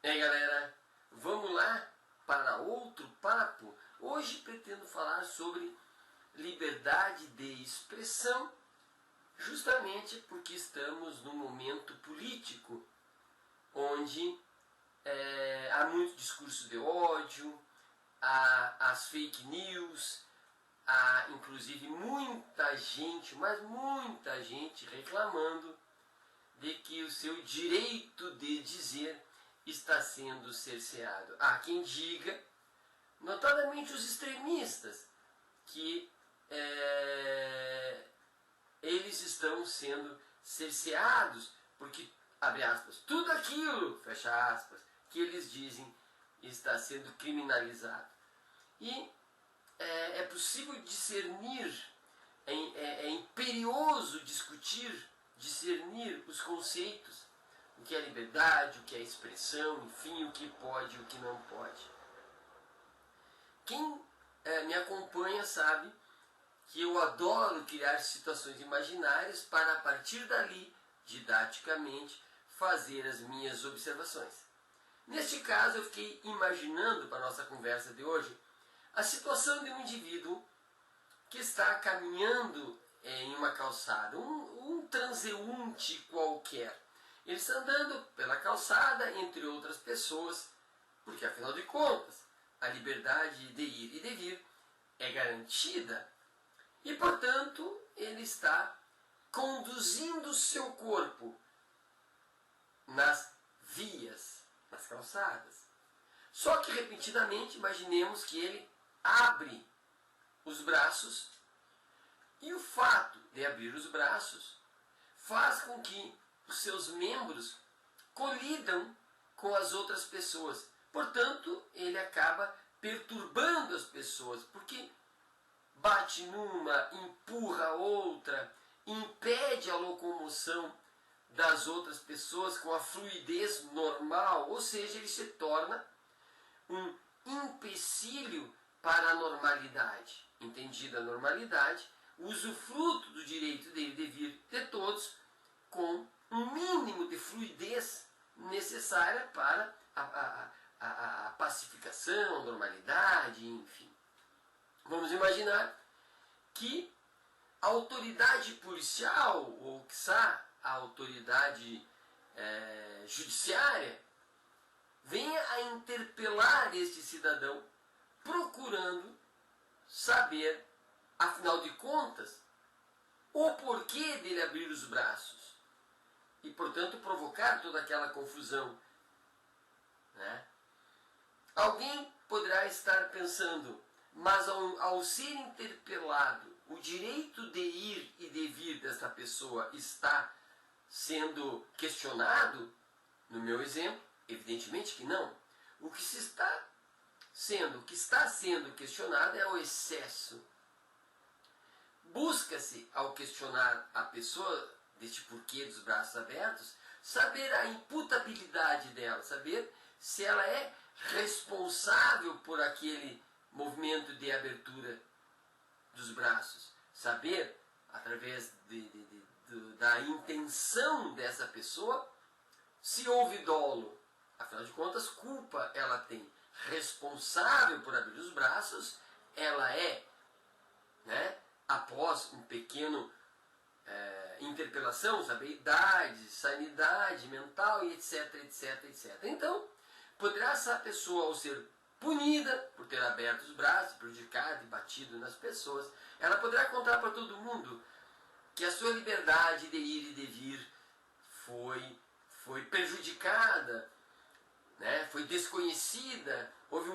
E aí galera, vamos lá para outro papo? Hoje pretendo falar sobre liberdade de expressão, justamente porque estamos num momento político onde há muito discurso de ódio, há as fake news, há inclusive muita gente, mas muita gente reclamando de que o seu direito de dizer está sendo cerceado. Há quem diga, notadamente os extremistas, que eles estão sendo cerceados porque, abre aspas, tudo aquilo, fecha aspas, que eles dizem está sendo criminalizado. E é possível discernir, é imperioso discernir os conceitos, o que é liberdade, o que é expressão, enfim, o que pode e o que não pode. Quem me acompanha sabe que eu adoro criar situações imaginárias para, a partir dali, didaticamente, fazer as minhas observações. Neste caso, eu fiquei imaginando, para a nossa conversa de hoje, a situação de um indivíduo que está caminhando em uma calçada, um transeunte qualquer. Ele está andando pela calçada entre outras pessoas, porque afinal de contas, a liberdade de ir e de vir é garantida. E portanto, ele está conduzindo o seu corpo nas vias, nas calçadas. Só que repentinamente, imaginemos que ele abre os braços, e o fato de abrir os braços faz com que os seus membros colidam com as outras pessoas. Portanto, ele acaba perturbando as pessoas, porque bate numa, empurra outra, impede a locomoção das outras pessoas com a fluidez normal, ou seja, ele se torna um empecilho para a normalidade. Entendida a normalidade, usufruto do direito dele de vir de todos com um mínimo de fluidez necessária para a pacificação, a normalidade, enfim. Vamos imaginar que a autoridade policial, ou quiçá a autoridade judiciária, venha a interpelar este cidadão, procurando saber, afinal de contas, o porquê dele abrir os braços e, portanto, provocar toda aquela confusão, né? Alguém poderá estar pensando, mas ao ser interpelado, o direito de ir e de vir dessa pessoa está sendo questionado? No meu exemplo, evidentemente que não. O que está sendo questionado é o excesso. Busca-se, ao questionar a pessoa deste porquê dos braços abertos, saber a imputabilidade dela, saber se ela é responsável por aquele movimento de abertura dos braços. Saber, através da intenção dessa pessoa, se houve dolo. Afinal de contas, culpa ela tem. Responsável por abrir os braços, ela é, né? Após um pequeno interpelação, saber idade, sanidade mental e etc, etc, etc. Então, poderá essa pessoa, ao ser punida por ter aberto os braços, prejudicado e batido nas pessoas, ela poderá contar para todo mundo que a sua liberdade de ir e de vir foi prejudicada, né? Foi desconhecida, houve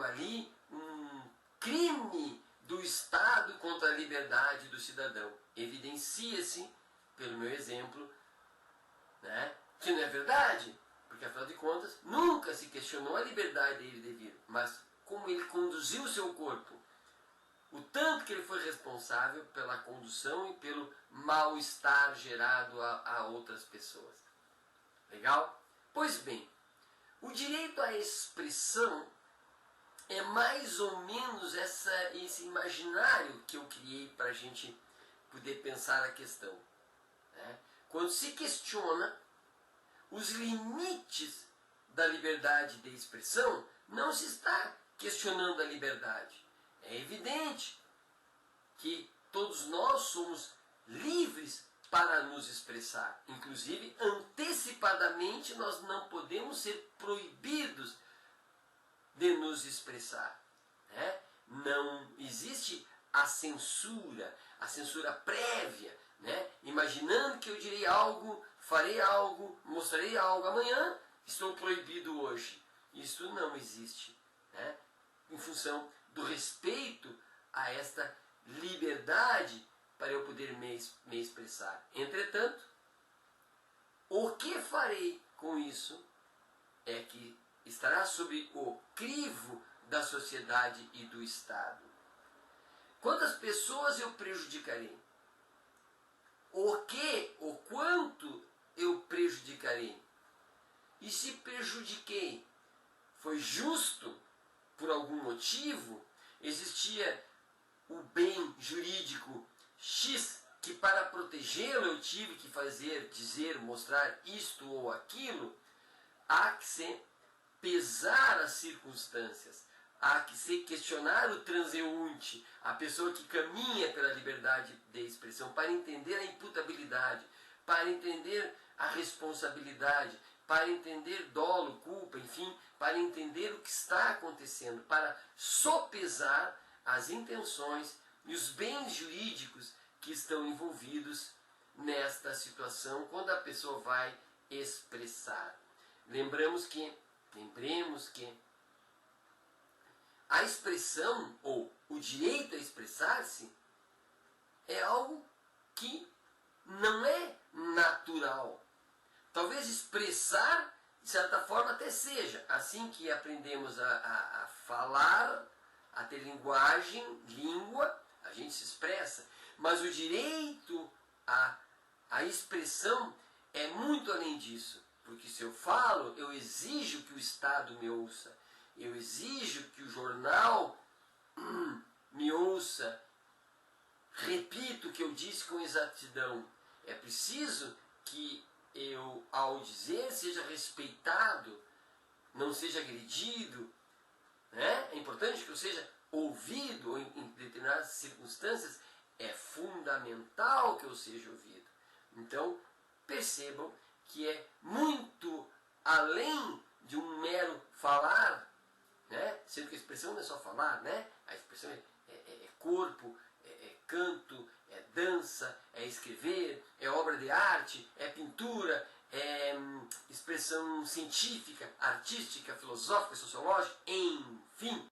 ali um crime do Estado contra a liberdade do cidadão. Evidencia-se, pelo meu exemplo, né, que não é verdade, porque afinal de contas nunca se questionou a liberdade dele de vir, mas como ele conduziu o seu corpo, o tanto que ele foi responsável pela condução e pelo mal-estar gerado a outras pessoas. Legal? Pois bem, o direito à expressão é mais ou menos esse imaginário que eu criei para a gente poder pensar a questão, né? Quando se questiona os limites da liberdade de expressão, não se está questionando a liberdade. É evidente que todos nós somos livres para nos expressar. Inclusive, antecipadamente, nós não podemos ser proibidos de nos expressar. Né? Não existe a censura prévia, né? Imaginando que eu direi algo, farei algo, mostrarei algo amanhã, estou proibido hoje. Isso não existe, né? Em função do respeito a esta liberdade para eu poder me expressar. Entretanto, o que farei com isso é que estará sob o crivo da sociedade e do Estado. Quantas pessoas eu prejudicarei? O quanto eu prejudicarei? E se prejudiquei, foi justo por algum motivo? Existia o bem jurídico X que para protegê-lo eu tive que fazer, dizer, mostrar isto ou aquilo? Há que se pesar as circunstâncias, há que se questionar o transeunte, a pessoa que caminha pela liberdade de expressão, para entender a imputabilidade, para entender a responsabilidade, para entender dolo, culpa, enfim, para entender o que está acontecendo, para sopesar as intenções e os bens jurídicos que estão envolvidos nesta situação quando a pessoa vai expressar. Lembremos que a expressão ou o direito a expressar-se é algo que não é natural. Talvez expressar, de certa forma, até seja. Assim que aprendemos a falar, a ter linguagem, língua, a gente se expressa. Mas o direito à expressão é muito além disso. Porque se eu falo, eu exijo que o Estado me ouça. Eu exijo que o jornal me ouça. Repito o que eu disse com exatidão. É preciso que eu, ao dizer, seja respeitado, não seja agredido. Né? É importante que eu seja ouvido em determinadas circunstâncias. É fundamental que eu seja ouvido. Então, percebam que é muito além de um mero falar, né? Sendo que a expressão não é só falar, né? A expressão é corpo, é canto, é dança, é escrever, é obra de arte, é pintura, é expressão científica, artística, filosófica, sociológica, enfim.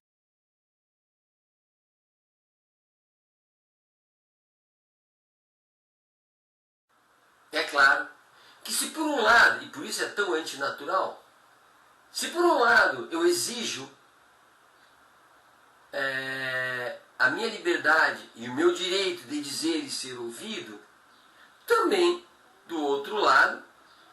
É claro que se por um lado, e por isso é tão antinatural, se por um lado eu exijo a minha liberdade e o meu direito de dizer e ser ouvido, também, do outro lado,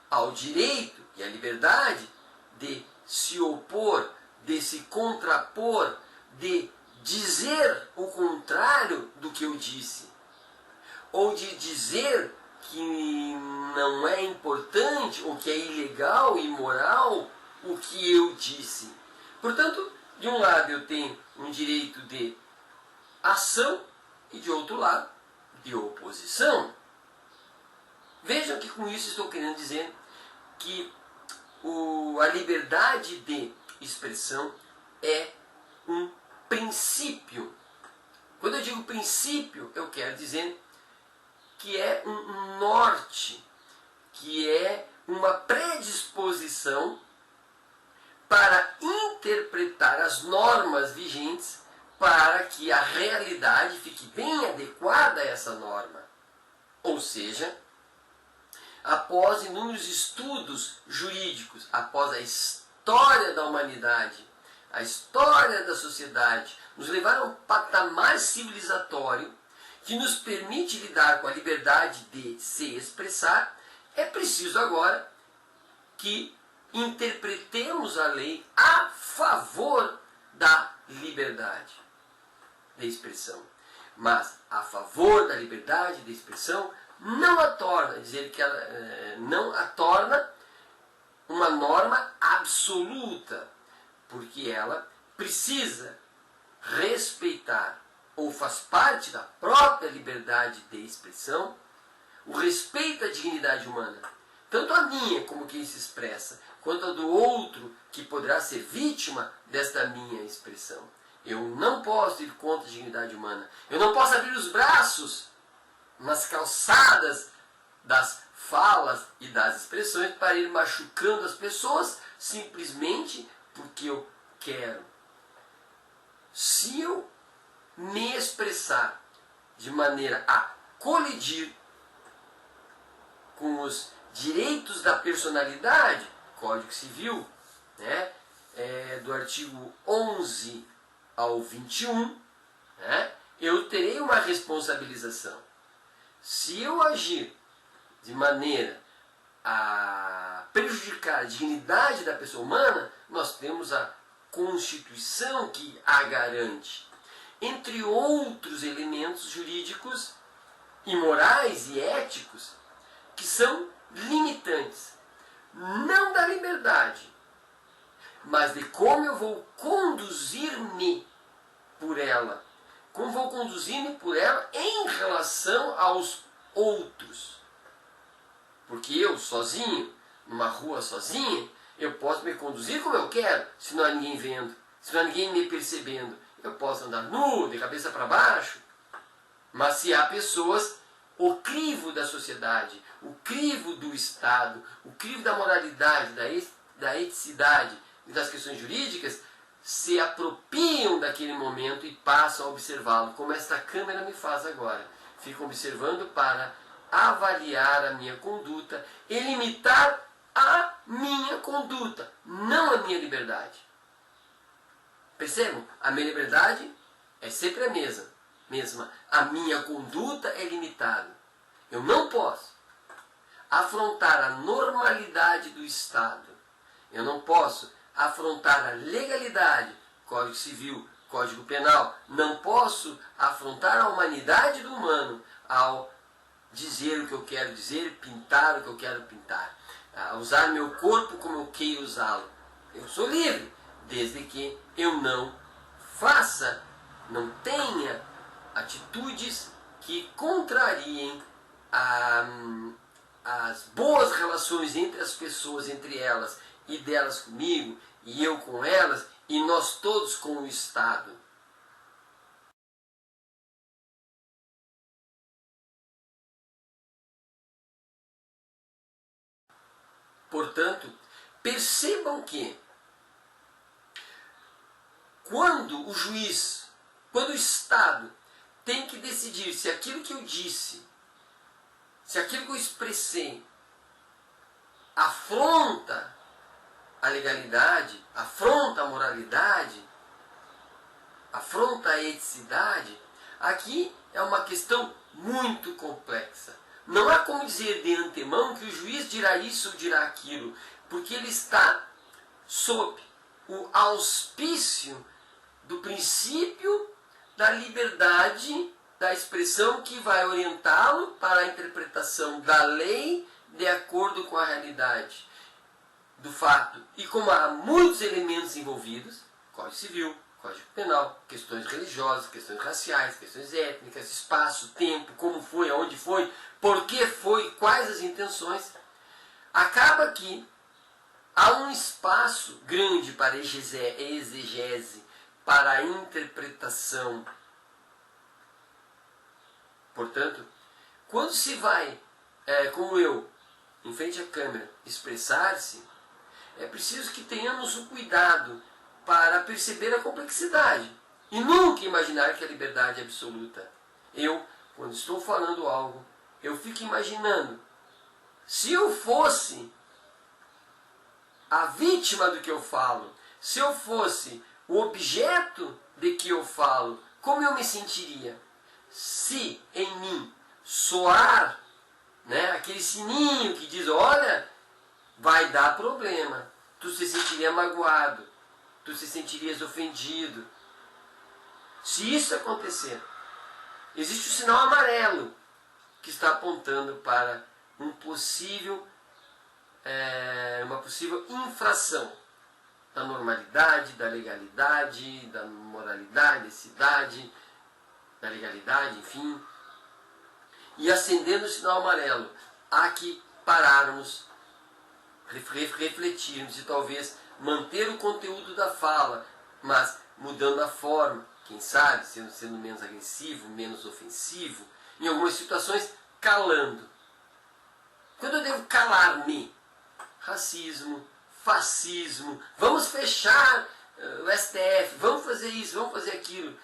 há o direito e a liberdade de se opor, de se contrapor, de dizer o contrário do que eu disse, ou de dizer que não é importante, ou que é ilegal, imoral, o que eu disse. Portanto, de um lado eu tenho um direito de ação e de outro lado de oposição. Vejam que com isso estou querendo dizer que a liberdade de expressão é um princípio. Quando eu digo princípio, eu quero dizer que é um norte, que é uma predisposição para interpretar as normas vigentes para que a realidade fique bem adequada a essa norma. Ou seja, após inúmeros estudos jurídicos, após a história da humanidade, a história da sociedade, nos levaram a um patamar civilizatório que nos permite lidar com a liberdade de se expressar, é preciso agora que interpretemos a lei a favor da liberdade de expressão. Mas a favor da liberdade de expressão não a torna, dizer que ela não a torna uma norma absoluta, porque ela precisa respeitar, ou faz parte da própria liberdade de expressão, o respeito à dignidade humana, tanto a minha como quem se expressa, quanto a do outro que poderá ser vítima desta minha expressão. Eu não posso ir contra a dignidade humana. Eu não posso abrir os braços nas calçadas das falas e das expressões para ir machucando as pessoas simplesmente porque eu quero. Se eu me expressar de maneira a colidir com os direitos da personalidade, Código Civil, né, do artigo 11 ao 21, né, eu terei uma responsabilização. Se eu agir de maneira a prejudicar a dignidade da pessoa humana, nós temos a Constituição que a garante. Entre outros elementos jurídicos e morais e éticos que são limitantes, não da liberdade, mas de como eu vou conduzir-me por ela. Como vou conduzir-me por ela em relação aos outros. Porque eu, sozinho, numa rua sozinho, eu posso me conduzir como eu quero, se não há ninguém vendo, se não há ninguém me percebendo. Eu posso andar nu, de cabeça para baixo. Mas se há pessoas, o crivo da sociedade, o crivo do Estado, o crivo da moralidade, da eticidade e das questões jurídicas, se apropriam daquele momento e passam a observá-lo, como esta câmera me faz agora. Fico observando para avaliar a minha conduta e limitar a minha conduta, não a minha liberdade. Percebam? A minha liberdade é sempre a mesma. A minha conduta é limitada. Eu não posso afrontar a normalidade do Estado. Eu não posso afrontar a legalidade, Código Civil, Código Penal. Não posso afrontar a humanidade do humano ao dizer o que eu quero dizer, pintar o que eu quero pintar, usar meu corpo como eu quero usá-lo. Eu sou livre, desde que eu não faça, não tenha atitudes que contrariem as boas relações entre as pessoas, entre elas, e delas comigo, e eu com elas, e nós todos com o Estado. Portanto, percebam que quando o juiz, quando o Estado tem que decidir se aquilo que eu disse, se aquilo que eu expressei afronta a legalidade, afronta a moralidade, afronta a eticidade, aqui é uma questão muito complexa. Não há como dizer de antemão que o juiz dirá isso ou dirá aquilo, porque ele está sob o auspício do princípio da liberdade da expressão que vai orientá-lo para a interpretação da lei de acordo com a realidade do fato. E como há muitos elementos envolvidos, Código Civil, Código Penal, questões religiosas, questões raciais, questões étnicas, espaço, tempo, como foi, aonde foi, por que foi, quais as intenções, acaba que há um espaço grande para exegese, para a interpretação. Portanto, quando se vai, como eu, em frente à câmera, expressar-se, é preciso que tenhamos o cuidado para perceber a complexidade e nunca imaginar que a liberdade é absoluta. Eu, quando estou falando algo, eu fico imaginando, se eu fosse a vítima do que eu falo, se eu fosse o objeto de que eu falo, como eu me sentiria? Se em mim soar, né, aquele sininho que diz, olha, vai dar problema, tu se sentiria magoado, tu se sentirias ofendido. Se isso acontecer, existe o sinal amarelo que está apontando para um possível uma possível infração da normalidade, da legalidade, da moralidade, da cidade, da legalidade, enfim. E acendendo o sinal amarelo, há que pararmos, refletirmos e talvez manter o conteúdo da fala, mas mudando a forma, quem sabe, sendo menos agressivo, menos ofensivo, em algumas situações calando. Quando eu devo calar-me? Racismo, fascismo, vamos fechar o STF, vamos fazer isso, vamos fazer aquilo,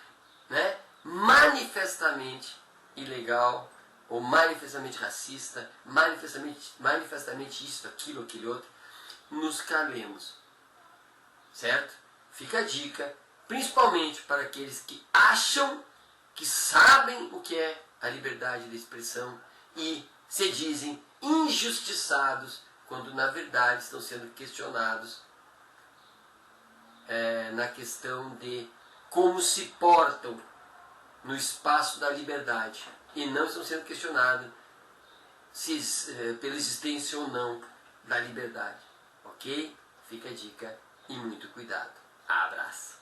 né? Manifestamente ilegal, ou manifestamente racista, manifestamente isso, aquilo, aquele outro, nos calemos, certo? Fica a dica, principalmente para aqueles que acham que sabem o que é a liberdade de expressão e se dizem injustiçados quando na verdade estão sendo questionados na questão de como se portam no espaço da liberdade e não estão sendo questionados pela existência ou não da liberdade. Ok? Fica a dica e muito cuidado. Abraço!